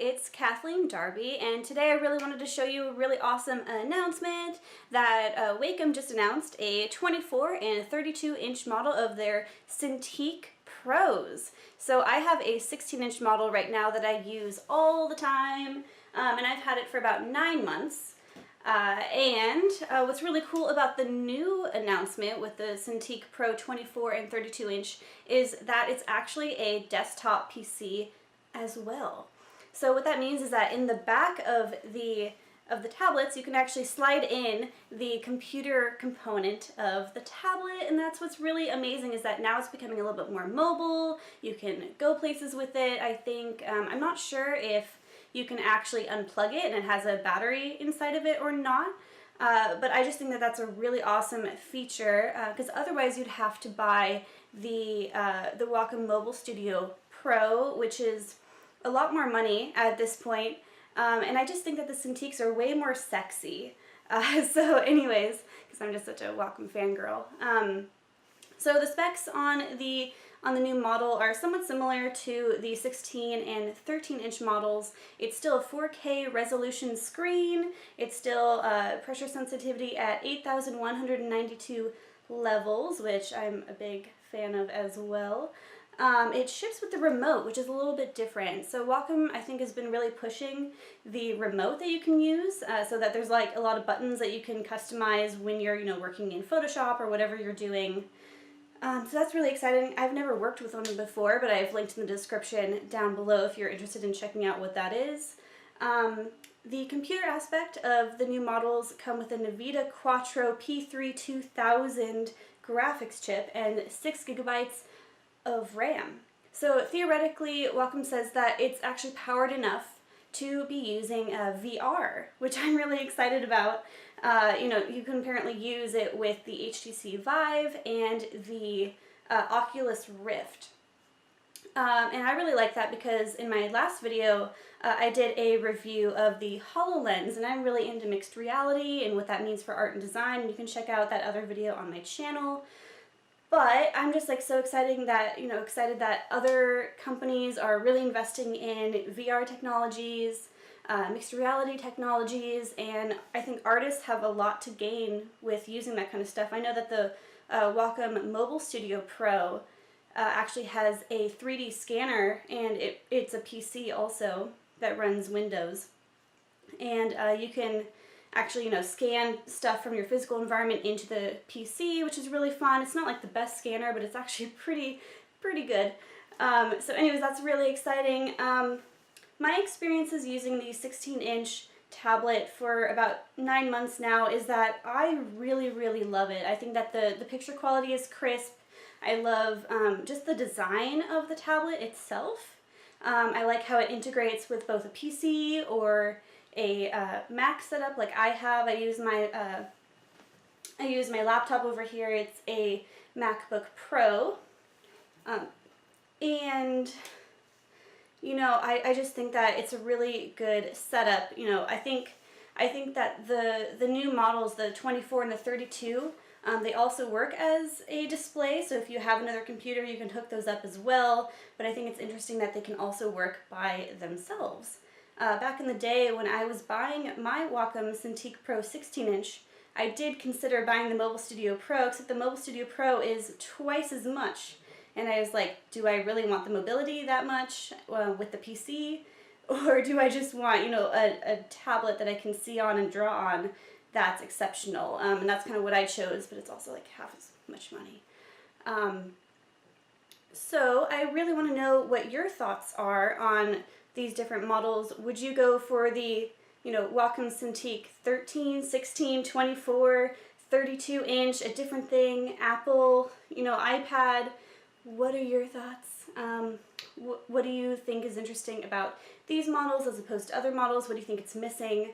it's Kathleen Darby, and today I really wanted to show you a really awesome announcement that Wacom just announced a 24 and 32-inch model of their Cintiq Pros. So I have a 16-inch model right now that I use all the time, and I've had it for about 9 months. What's really cool about the new announcement with the Cintiq Pro 24 and 32-inch is that it's actually a desktop PC as well. So what that means is that in the back of the tablets, you can actually slide in the computer component of the tablet, and that's what's really amazing, is that now it's becoming a little bit more mobile. You can go places with it. I think, I'm not sure if you can actually unplug it and it has a battery inside of it or not, but I just think that that's a really awesome feature, because otherwise you'd have to buy the Wacom Mobile Studio Pro, which is a lot more money at this point, and I just think that the Cintiqs are way more sexy. So anyways, because I'm just such a Wacom fangirl. So the specs on the new model are somewhat similar to the 16 and 13-inch models. It's still a 4K resolution screen. It's still pressure sensitivity at 8,192 levels, which I'm a big fan of as well. It ships with the remote, which is a little bit different. So Wacom, I think, has been really pushing the remote that you can use, so that there's like a lot of buttons that you can customize when you're, working in Photoshop or whatever you're doing. So that's really exciting. I've never worked with one before, but I've linked in the description down below if you're interested in checking out what that is. The computer aspect of the new models come with a Nvidia Quadro P3200 graphics chip and 6 gigabytes of RAM. So theoretically, Wacom says that it's actually powered enough to be using VR, which I'm really excited about. You can apparently use it with the HTC Vive and the Oculus Rift. And I really like that because in my last video, I did a review of the HoloLens, and I'm really into mixed reality and what that means for art and design, and you can check out that other video on my channel. But I'm just like so excited that other companies are really investing in VR technologies, mixed reality technologies, and I think artists have a lot to gain with using that kind of stuff. I know that the Wacom Mobile Studio Pro actually has a 3D scanner, and it's a PC also that runs Windows, and you can actually, scan stuff from your physical environment into the PC, which is really fun. It's not like the best scanner, but it's actually pretty good. So anyways, that's really exciting. My experiences using the 16-inch tablet for about 9 months now is that I really love it. I think that the picture quality is crisp. I love just the design of the tablet itself. I like how it integrates with both a PC or a Mac setup like I have. I use my laptop over here. It's a MacBook Pro, and I just think that it's a really good setup. I think that the new models, the 24 and the 32, they also work as a display, so if you have another computer you can hook those up as well, but I think it's interesting that they can also work by themselves. Back in the day when I was buying my Wacom CINTIQ Pro 16-inch, I did consider buying the Mobile Studio Pro, except the Mobile Studio Pro is twice as much. And I was like, do I really want the mobility that much with the PC? Or do I just want, a tablet that I can see on and draw on that's exceptional? And that's kind of what I chose, but it's also like half as much money. So I really want to know what your thoughts are on these different models. Would you go for the, Wacom Cintiq 13, 16, 24, 32-inch, a different thing, Apple, iPad? What are your thoughts? What do you think is interesting about these models as opposed to other models? What do you think it's missing?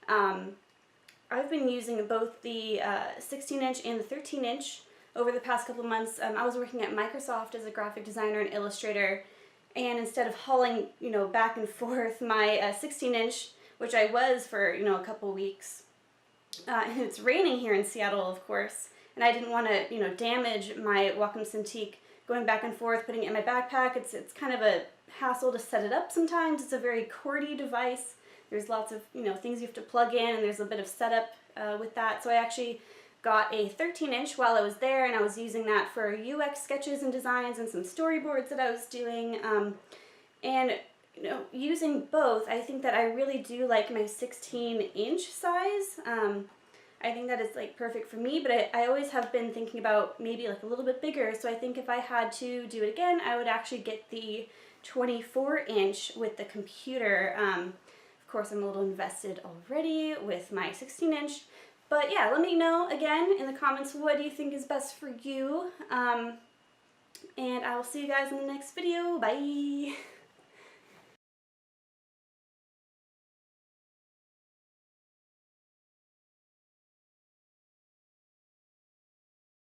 I've been using both the 16-inch and the 13-inch over the past couple of months. I was working at Microsoft as a graphic designer and illustrator, and instead of hauling, back and forth my 16-inch, which I was for, a couple weeks, and it's raining here in Seattle, of course, and I didn't want to, damage my Wacom Cintiq going back and forth, putting it in my backpack. It's kind of a hassle to set it up sometimes. It's a very cordy device. There's lots of, things you have to plug in, and there's a bit of setup with that. So I actually got a 13-inch while I was there, and I was using that for UX sketches and designs and some storyboards that I was doing. And using both, I think that I really do like my 16-inch size. I think that it's like perfect for me, but I always have been thinking about maybe like a little bit bigger. So I think if I had to do it again, I would actually get the 24-inch with the computer. Of course, I'm a little invested already with my 16-inch. But yeah, let me know again in the comments, what do you think is best for you? And I will see you guys in the next video. Bye!